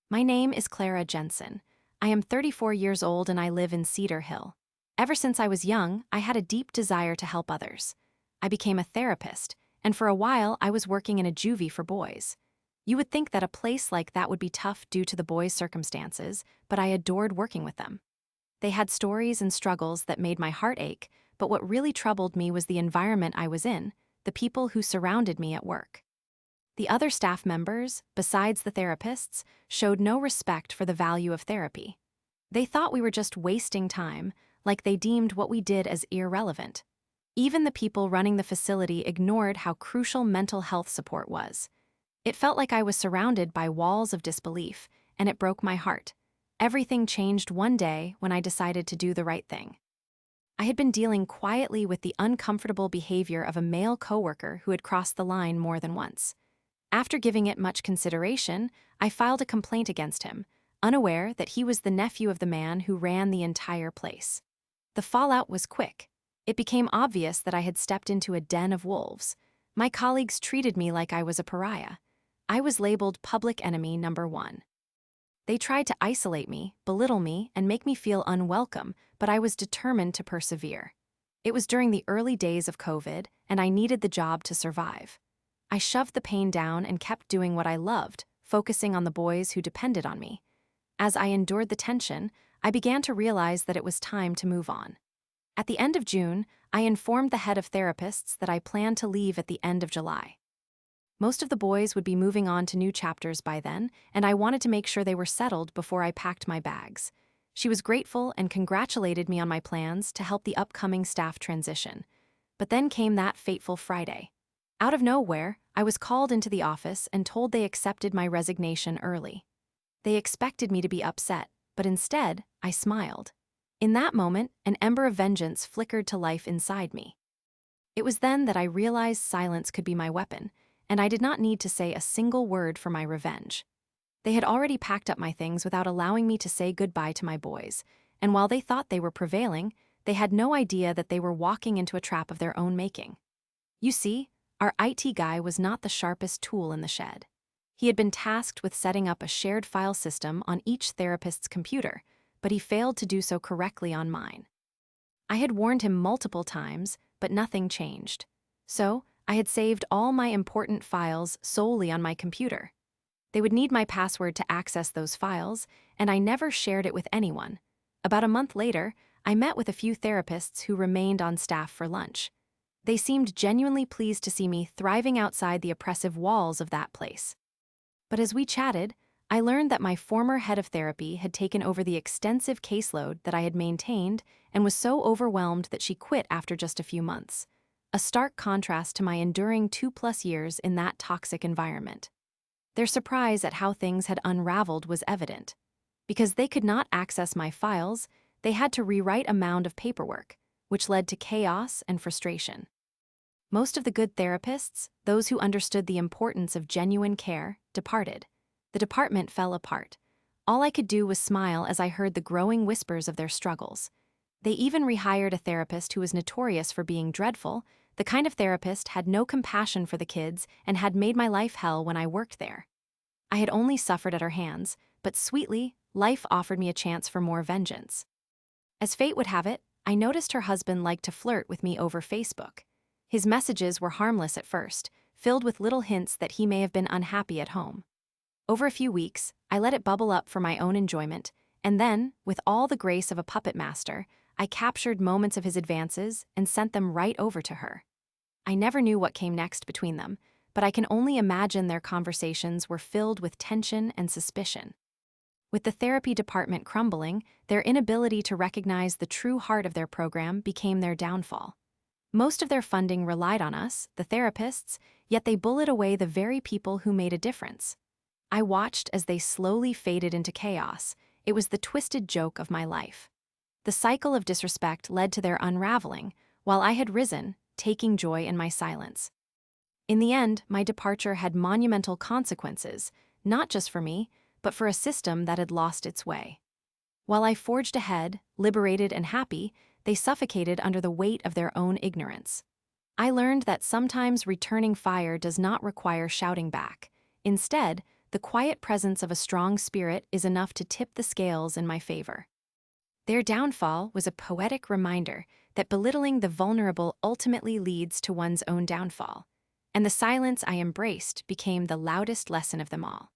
My name is Clara Jensen. I am 34 years old and I live in Cedar Hill. Ever since I was young, I had a deep desire to help others. I became a therapist, and for a while I was working in a juvie for boys. You would think that a place like that would be tough due to the boys' circumstances, but I adored working with them. They had stories and struggles that made my heart ache, but what really troubled me was the environment I was in, the people who surrounded me at work. The other staff members, besides the therapists, showed no respect for the value of therapy. They thought we were just wasting time, like they deemed what we did as irrelevant. Even the people running the facility ignored how crucial mental health support was. It felt like I was surrounded by walls of disbelief, and it broke my heart. Everything changed one day when I decided to do the right thing. I had been dealing quietly with the uncomfortable behavior of a male coworker who had crossed the line more than once. After giving it much consideration, I filed a complaint against him, unaware that he was the nephew of the man who ran the entire place. The fallout was quick. It became obvious that I had stepped into a den of wolves. My colleagues treated me like I was a pariah. I was labeled public enemy #1. They tried to isolate me, belittle me, and make me feel unwelcome, but I was determined to persevere. It was during the early days of COVID, and I needed the job to survive. I shoved the pain down and kept doing what I loved, focusing on the boys who depended on me. As I endured the tension, I began to realize that it was time to move on. At the end of June, I informed the head of therapists that I planned to leave at the end of July. Most of the boys would be moving on to new chapters by then, and I wanted to make sure they were settled before I packed my bags. She was grateful and congratulated me on my plans to help the upcoming staff transition. But then came that fateful Friday. Out of nowhere, I was called into the office and told they accepted my resignation early. They expected me to be upset, but instead, I smiled. In that moment, an ember of vengeance flickered to life inside me. It was then that I realized silence could be my weapon, and I did not need to say a single word for my revenge. They had already packed up my things without allowing me to say goodbye to my boys, and while they thought they were prevailing, they had no idea that they were walking into a trap of their own making. You see, our IT guy was not the sharpest tool in the shed. He had been tasked with setting up a shared file system on each therapist's computer, but he failed to do so correctly on mine. I had warned him multiple times, but nothing changed. So, I had saved all my important files solely on my computer. They would need my password to access those files, and I never shared it with anyone. About a month later, I met with a few therapists who remained on staff for lunch. They seemed genuinely pleased to see me thriving outside the oppressive walls of that place. But as we chatted, I learned that my former head of therapy had taken over the extensive caseload that I had maintained and was so overwhelmed that she quit after just a few months. A stark contrast to my enduring 2+ years in that toxic environment. Their surprise at how things had unraveled was evident. Because they could not access my files, they had to rewrite a mound of paperwork, which led to chaos and frustration. Most of the good therapists, those who understood the importance of genuine care, departed. The department fell apart. All I could do was smile as I heard the growing whispers of their struggles. They even rehired a therapist who was notorious for being dreadful. The kind of therapist had no compassion for the kids and had made my life hell when I worked there. I had only suffered at her hands, but sweetly, life offered me a chance for more vengeance. As fate would have it, I noticed her husband liked to flirt with me over Facebook. His messages were harmless at first, filled with little hints that he may have been unhappy at home. Over a few weeks, I let it bubble up for my own enjoyment, and then, with all the grace of a puppet master, I captured moments of his advances and sent them right over to her. I never knew what came next between them, but I can only imagine their conversations were filled with tension and suspicion. With the therapy department crumbling, their inability to recognize the true heart of their program became their downfall. Most of their funding relied on us, the therapists, yet they bullied away the very people who made a difference. I watched as they slowly faded into chaos. It was the twisted joke of my life. The cycle of disrespect led to their unraveling, while I had risen, taking joy in my silence. In the end, my departure had monumental consequences, not just for me, but for a system that had lost its way. While I forged ahead, liberated and happy, they suffocated under the weight of their own ignorance. I learned that sometimes returning fire does not require shouting back. Instead, the quiet presence of a strong spirit is enough to tip the scales in my favor. Their downfall was a poetic reminder that belittling the vulnerable ultimately leads to one's own downfall, and the silence I embraced became the loudest lesson of them all.